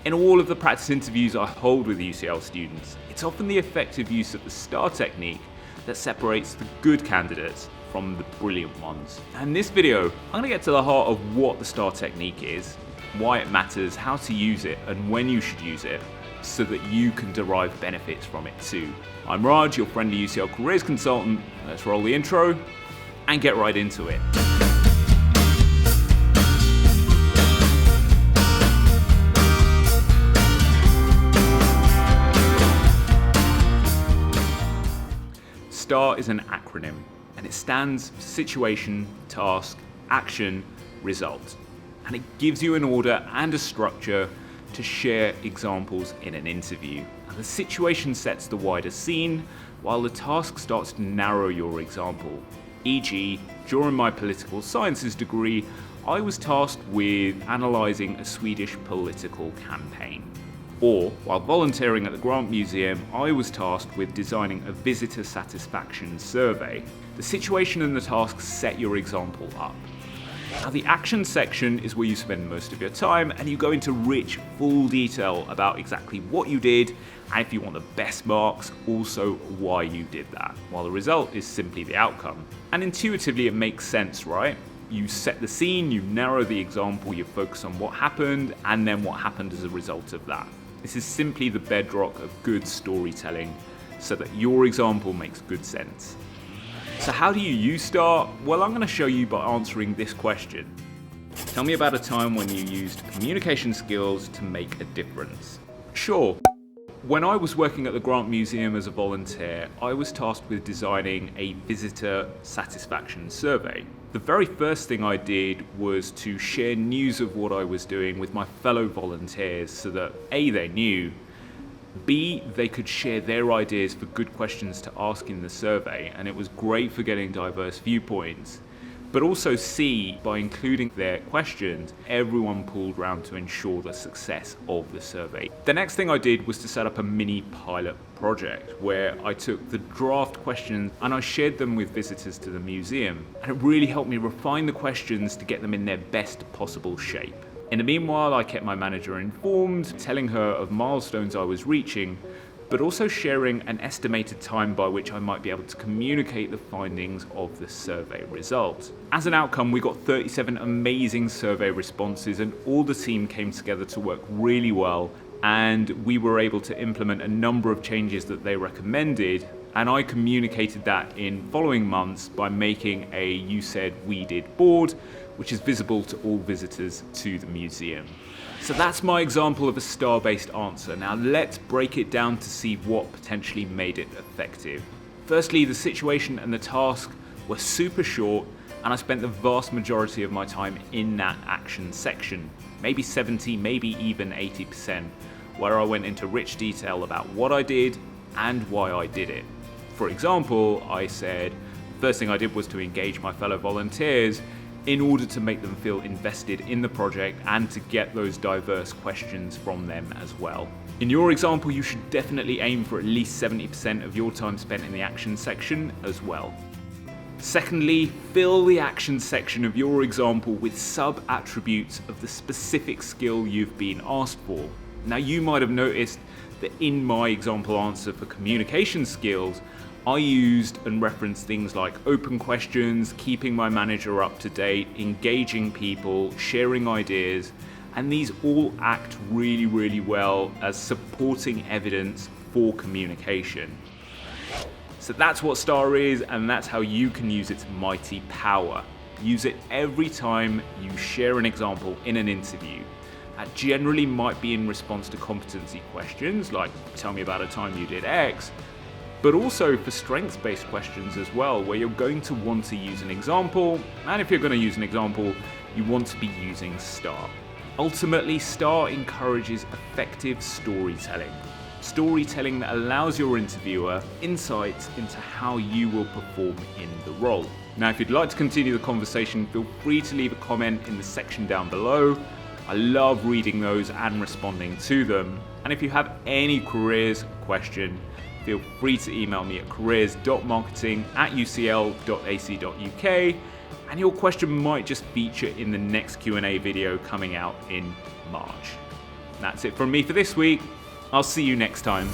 In all of the practice interviews I hold with UCL students, it's often the effective use of the STAR technique that separates the good candidates from the brilliant ones. And in this video, I'm going to get to the heart of what the STAR technique is, why it matters, how to use it, and when you should use it, so that you can derive benefits from it too. I'm Raj, your friendly UCL careers consultant. Let's roll the intro and get right into it. STAR is an acronym, and it stands for situation, task, action, result. And it gives you an order and a structure to share examples in an interview. And the situation sets the wider scene, while the task starts to narrow your example. E.g., during my political sciences degree, I was tasked with analysing a Swedish political campaign. Or, while volunteering at the Grant Museum, I was tasked with designing a visitor satisfaction survey. The situation and the task set your example up. Now, the action section is where you spend most of your time, and you go into rich, full detail about exactly what you did, and if you want the best marks, also why you did that. While the result is simply the outcome. And intuitively it makes sense, right? You set the scene, you narrow the example, you focus on what happened, and then what happened as a result of that. This is simply the bedrock of good storytelling, so that your example makes good sense. So how do you use STAR? Well, I'm going to show you by answering this question. Tell me about a time when you used communication skills to make a difference. Sure. When I was working at the Grant Museum as a volunteer, I was tasked with designing a visitor satisfaction survey. The very first thing I did was to share news of what I was doing with my fellow volunteers so that A, they knew, B, they could share their ideas for good questions to ask in the survey, and it was great for getting diverse viewpoints. But also C, by including their questions, everyone pulled round to ensure the success of the survey. The next thing I did was to set up a mini pilot project where I took the draft questions and I shared them with visitors to the museum. And it really helped me refine the questions to get them in their best possible shape. In the meanwhile, I kept my manager informed, telling her of milestones I was reaching, but also sharing an estimated time by which I might be able to communicate the findings of the survey result. As an outcome, we got 37 amazing survey responses, and all the team came together to work really well, and we were able to implement a number of changes that they recommended, and I communicated that in following months by making a You Said We Did board, which is visible to all visitors to the museum. So that's my example of a STAR-based answer. Now let's break it down to see what potentially made it effective. Firstly, the situation and the task were super short, and I spent the vast majority of my time in that action section, maybe 70, maybe even 80%, where I went into rich detail about what I did and why I did it. For example, I said, the first thing I did was to engage my fellow volunteers in order to make them feel invested in the project and to get those diverse questions from them as well. In your example, you should definitely aim for at least 70% of your time spent in the action section as well. Secondly, fill the action section of your example with sub-attributes of the specific skill you've been asked for. Now, you might have noticed that in my example answer for communication skills, I used and referenced things like open questions, keeping my manager up to date, engaging people, sharing ideas, and these all act really, really well as supporting evidence for communication. So that's what STAR is, and that's how you can use its mighty power. Use it every time you share an example in an interview. That generally might be in response to competency questions, like tell me about a time you did X, but also for strengths-based questions as well, where you're going to want to use an example, and if you're going to use an example, you want to be using STAR. Ultimately, STAR encourages effective storytelling. Storytelling that allows your interviewer insights into how you will perform in the role. Now, if you'd like to continue the conversation, feel free to leave a comment in the section down below. I love reading those and responding to them. And if you have any careers question, feel free to email me at careers.marketing@ucl.ac.uk, and your question might just feature in the next Q&A video coming out in March. That's it from me for this week. I'll see you next time.